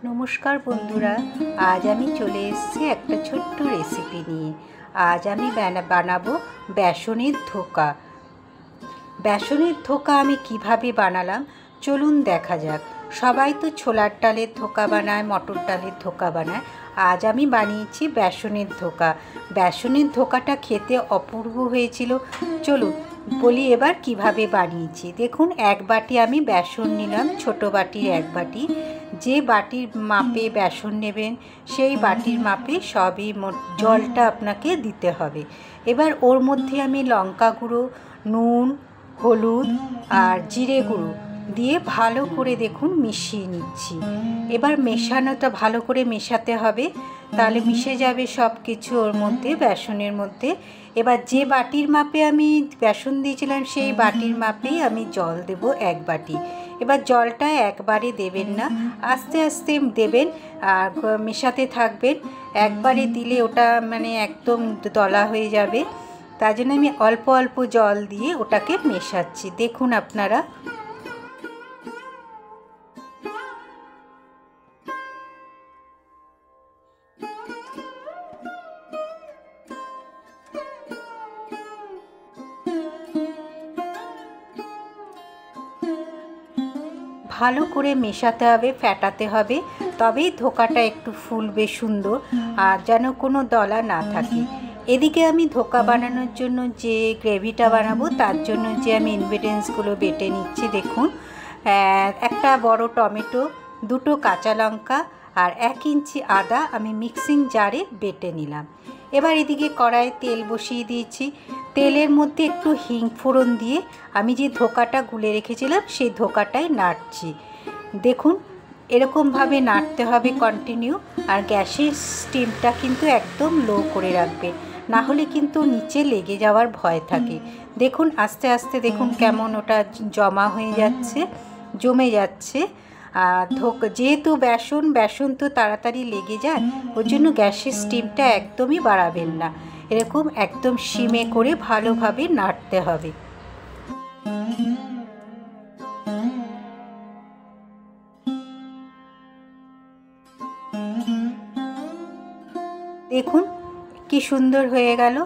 नमस्कार बंधुरा आज आमी चले एसेছি একটা ছোট্ট রেসিপি নিয়ে। आज आमी বানাবো বেসনের ধোকা। বেসনের ধোকা আমি কিভাবে বানালাম চলুন দেখা যাক। সবাই তো ছোলার ডালের ধোকা বানায়, মটর ডালের ধোকা বানায়। আজ আমি বানিয়েছি বেসনের ধোকা। বেসনের ধোকাটা খেতে অপূর্ব হয়েছিল। চলুন বলি এবার কিভাবে বানিয়েছি। দেখুন, এক বাটি আমি বেসন নিলাম, ছোট বাটির এক বাটি। যে বাটির মাপে বেসন নেবেন সেই বাটির মাপে সবই জলটা আপনাকে দিতে হবে। এবার ওর মধ্যে আমি লঙ্কা গুঁড়ো, নুন, হলুদ আর জিরে গুঁড়ো দিয়ে ভালো করে দেখুন মিশিয়ে নিচ্ছি। এবার মেশানোটা ভালো করে মেশাতে হবে, তাহলে মিশে যাবে সব কিছু ওর মধ্যে, বেসনের মধ্যে। এবার যে বাটির মাপে আমি বেসন দিয়েছিলাম সেই বাটির মাপেই আমি জল দেব এক বাটি। এবার জলটা একবারে দেবেন না, আস্তে আস্তে দেবেন আর মেশাতে থাকবেন। একবারে দিলে ওটা একদম দলা হয়ে যাবে, তাই জন্য আমি অল্প অল্প জল দিয়ে ওটাকে মেশাচ্ছি। দেখুন আপনারা ভালো করে মেশাতে হবে, ফেটাতে হবে, তবেই ধোকাটা একটু ফুলবে সুন্দর, আর যেন কোনো দলা না থাকে। এদিকে আমি ধোকা বানানোর জন্য যে গ্রেভিটা বানাবো তার জন্য যে আমি ইনগ্রেডিয়েন্টসগুলো বেটে নিচ্ছি। দেখুন, একটা বড় টমেটো, দুটো কাঁচা লঙ্কা আর 1 ইঞ্চি আদা আমি মিক্সিং জারে বেটে নিলাম। এবার এদিকে কড়াইয়ে তেল বসিয়ে দিয়েছি। তেলের মধ্যে একটু হিং ফোড়ন দিয়ে আমি যে ধোকাটা গুলে রেখেছিলাম সেই ধোকাটাই নাড়ছি। দেখুন, এরকমভাবে নাড়তে হবে কন্টিনিউ, আর গ্যাসের স্টিমটা কিন্তু একদম লো করে রাখবে, না হলে কিন্তু নিচে লেগে যাওয়ার ভয় থাকে। দেখুন আস্তে আস্তে দেখুন কেমন ওটা জমা হয়ে যাচ্ছে, জমে যাচ্ছে। আর যেহেতু বেসন তো তাড়াতাড়ি লেগে যায়, ওর জন্য গ্যাসের স্টিমটা একদমই বাড়াবেন না, এরকম একদম সিমে করে ভালোভাবে নাড়তে হবে। দেখুন কি সুন্দর হয়ে গেল,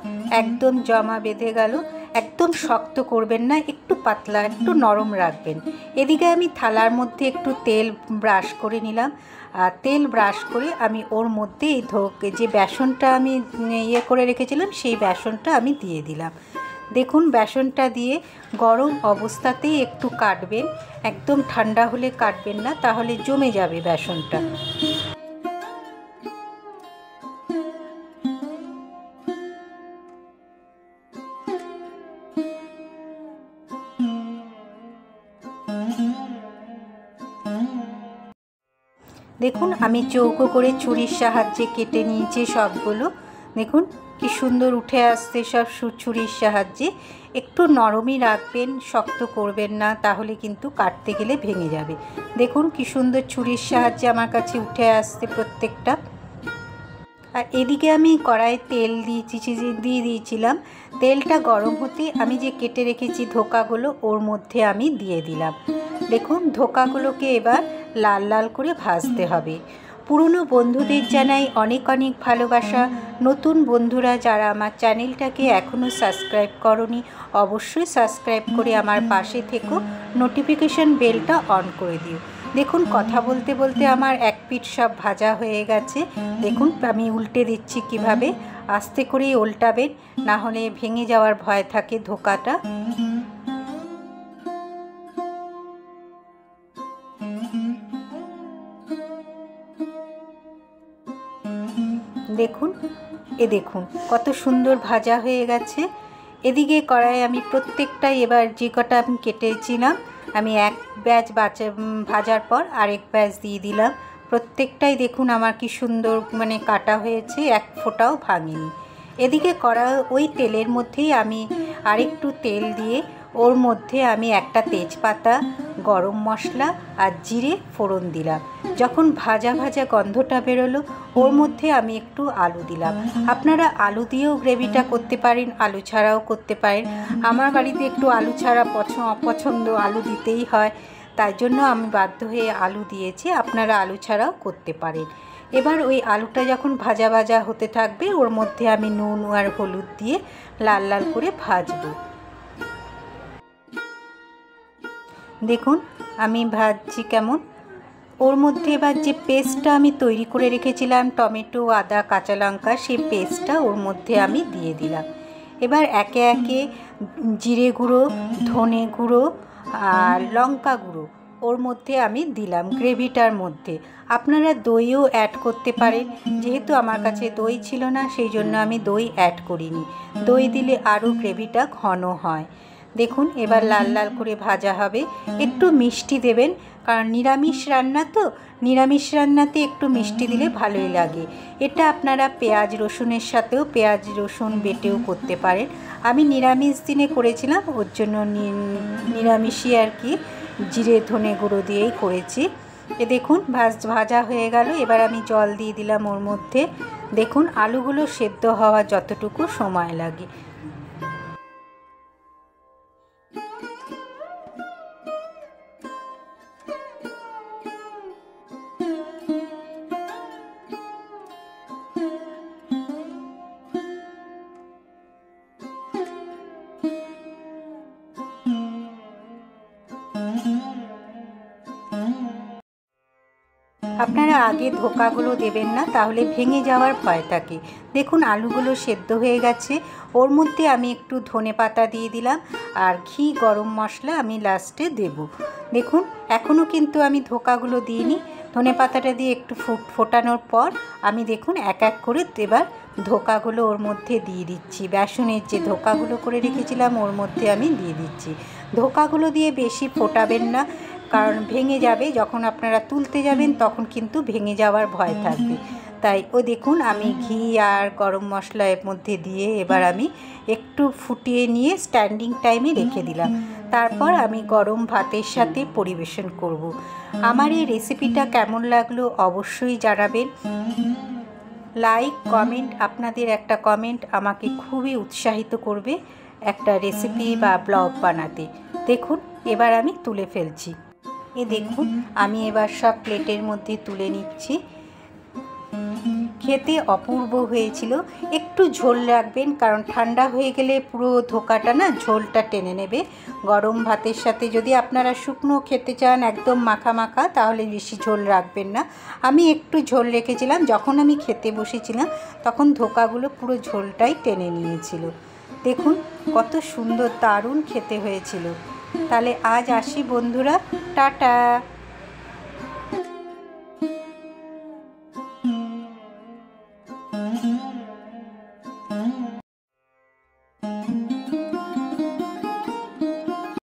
একদম জমা বেঁধে গেল। একদম শক্ত করবেন না, একটু পাতলা, একটু নরম রাখবেন। এদিকে আমি থালার মধ্যে একটু তেল ব্রাশ করে নিলাম, আর তেল ব্রাশ করে আমি ওর মধ্যে এই যে বেসনটা আমি করে রেখেছিলাম সেই বেসনটা আমি দিয়ে দিলাম। দেখুন বেসনটা দিয়ে গরম অবস্থাতেই একটু কাটবেন, একদম ঠান্ডা হলে কাটবেন না, তাহলে জমে যাবে বেসনটা। দেখুন আমি চৌকো করে ছুরির সাহায্যে কেটে নিয়েছি সবগুলো। দেখুন কি সুন্দর উঠে আসছে সব ছুরির সাহায্যে। একটু নরমই রাখবেন, শক্ত করবেন না, তাহলে কিন্তু কাটতে গেলে ভেঙে যাবে। দেখুন কি সুন্দর ছুরির সাহায্যে আমার কাছে উঠে আসছে প্রত্যেকটা। আর এদিকে আমি কড়াইয়ে তেল দিয়ে দিয়েছিলাম। তেলটা গরম হতে আমি যে কেটে রেখেছি ধোকাগুলো ওর মধ্যে আমি দিয়ে দিলাম। দেখুন ধোকাগুলোকে এবার লাল লাল করে ভাজতে হবে। পুরনো বন্ধুদের জানাই অনেক অনেক ভালোবাসা। নতুন বন্ধুরা যারা আমার চ্যানেলটাকে এখনও সাবস্ক্রাইব করনি, অবশ্যই সাবস্ক্রাইব করে আমার পাশে থেকো, নোটিফিকেশন বেলটা অন করে দিও। দেখুন কথা বলতে বলতে আমার এক পিঠ সব ভাজা হয়ে গেছে। দেখুন আমি উল্টে দিচ্ছি কিভাবে, আস্তে করেই উল্টাবেন, না হলে ভেঙে যাওয়ার ভয় থাকে ধোকাটা। দেখুন দেখুন কত সুন্দর ভাজা হয়ে গেছে। এদিকে কড়াইয়ে আমি প্রত্যেকটাই এবার যে কটা আমি কেটেছিলাম আমি এক ব্যাচ ভাজার পর আরেক ব্যাচ দিয়ে দিলাম। প্রত্যেকটাই দেখুন আমার কি সুন্দর কাটা হয়েছে, এক ফোঁটাও ভাঙেনি। এদিকে ওই তেলের মধ্যেই আমি আরেকটু তেল দিয়ে ওর মধ্যে আমি একটা তেজপাতা, গরম মশলা আর জিরে ফোড়ন দিলাম। যখন ভাজা ভাজা গন্ধটা বেরোলো ওর মধ্যে আমি একটু আলু দিলাম। আপনারা আলু দিয়েও গ্রেভিটা করতে পারেন, আলু ছাড়াও করতে পারেন। আমার বাড়িতে একটু আলু ছাড়া অপছন্দ, আলু দিতেই হয়, তাই জন্য আমি বাধ্য হয়ে আলু দিয়েছি, আপনারা আলু ছাড়াও করতে পারেন। এবার ওই আলুটা যখন ভাজা ভাজা হতে থাকবে ওর মধ্যে আমি নুন আর হলুদ দিয়ে লাল লাল করে ভাজবো। দেখুন আমি ভাজছি কেমন। ওর মধ্যে এবার যে পেস্টটা আমি তৈরি করে রেখেছিলাম টমেটো, আদা, কাঁচা লঙ্কা, সেই পেস্টটা ওর মধ্যে আমি দিয়ে দিলাম। এবার একে একে জিরে গুঁড়ো, ধনে গুঁড়ো আর লঙ্কা গুঁড়ো ওর মধ্যে আমি দিলাম গ্রেভিটার মধ্যে। আপনারা দইও অ্যাড করতে পারেন, যেহেতু আমার কাছে দই ছিল না সেই জন্য আমি দই অ্যাড করিনি। দই দিলে আরও গ্রেভিটা ঘন হয়। দেখুন এবার লাল লাল করে ভাজা হবে। একটু মিষ্টি দেবেন, কারণ নিরামিষ রান্না তো, নিরামিষ রান্নাতে একটু মিষ্টি দিলে ভালোই লাগে। এটা আপনারা পেঁয়াজ রসুনের সাথেও পেঁয়াজ রসুন বেটেও করতে পারেন। আমি নিরামিষ দিনে করেছিলাম, ওর জন্য নিরামিষই আর কি জিরে ধনে গুঁড়ো দিয়েই করেছি। দেখুন ভাজা হয়ে গেল। এবার আমি জল দিয়ে দিলাম ওর মধ্যে। দেখুন আলুগুলো সেদ্ধ হওয়ার যতটুকু সময় লাগে। আপনারা আগে ধোকাগুলো দেবেন না, তাহলে ভেঙে যাওয়ার ভয় থাকে। দেখুন আলুগুলো সেদ্ধ হয়ে গেছে। ওর মধ্যে আমি একটু ধনেপাতা দিয়ে দিলাম আর ঘি গরম মশলা আমি লাস্টে দেব। দেখুন এখনও কিন্তু আমি ধোকাগুলো দিইনি। ধনেপাতাটা দিয়ে একটু ফোটানোর পর আমি দেখুন এক এক করে এবার ধোকাগুলো ওর মধ্যে দিয়ে দিচ্ছি। বেসনের যে ধোকাগুলো করে রেখেছিলাম ওর মধ্যে আমি দিয়ে দিচ্ছি। ধোকাগুলো দিয়ে বেশি ফোটাবেন না, কারণ ভেঙে যাবে। যখন আপনারা তুলতে যাবেন তখন কিন্তু ভেঙে যাওয়ার ভয় থাকবে। তাই দেখুন আমি ঘি আর গরম মশলা এর মধ্যে দিয়ে এবার আমি একটু ফুটিয়ে নিয়ে স্ট্যান্ডিং টাইমে রেখে দিলাম। তারপর আমি গরম ভাতের সাথে পরিবেশন করব। আমার এই রেসিপিটা কেমন লাগলো অবশ্যই জানাবেন। লাইক কমেন্ট, আপনাদের একটা কমেন্ট আমাকে খুবই উৎসাহিত করবে একটা রেসিপি বা ব্লগ বানাতে। দেখুন এবার আমি তুলে ফেলছি। দেখুন আমি এবার সব প্লেটের মধ্যে তুলে নিচ্ছি। খেতে অপূর্ব হয়েছিল। একটু ঝোল রাখবেন, কারণ ঠান্ডা হয়ে গেলে পুরো ধোকাটা না ঝোলটা টেনে নেবে। গরম ভাতের সাথে যদি আপনারা শুকনো খেতে চান একদম মাখা মাখা, তাহলে বেশি ঝোল রাখবেন না। আমি একটু ঝোল রেখেছিলাম, যখন আমি খেতে বসেছিলাম তখন ধোকাগুলো পুরো ঝোলটাই টেনে নিয়েছিল। দেখুন কত সুন্দর দারুণ খেতে হয়েছিল। তাহলে আজ আসি বন্ধুরা, টাটা।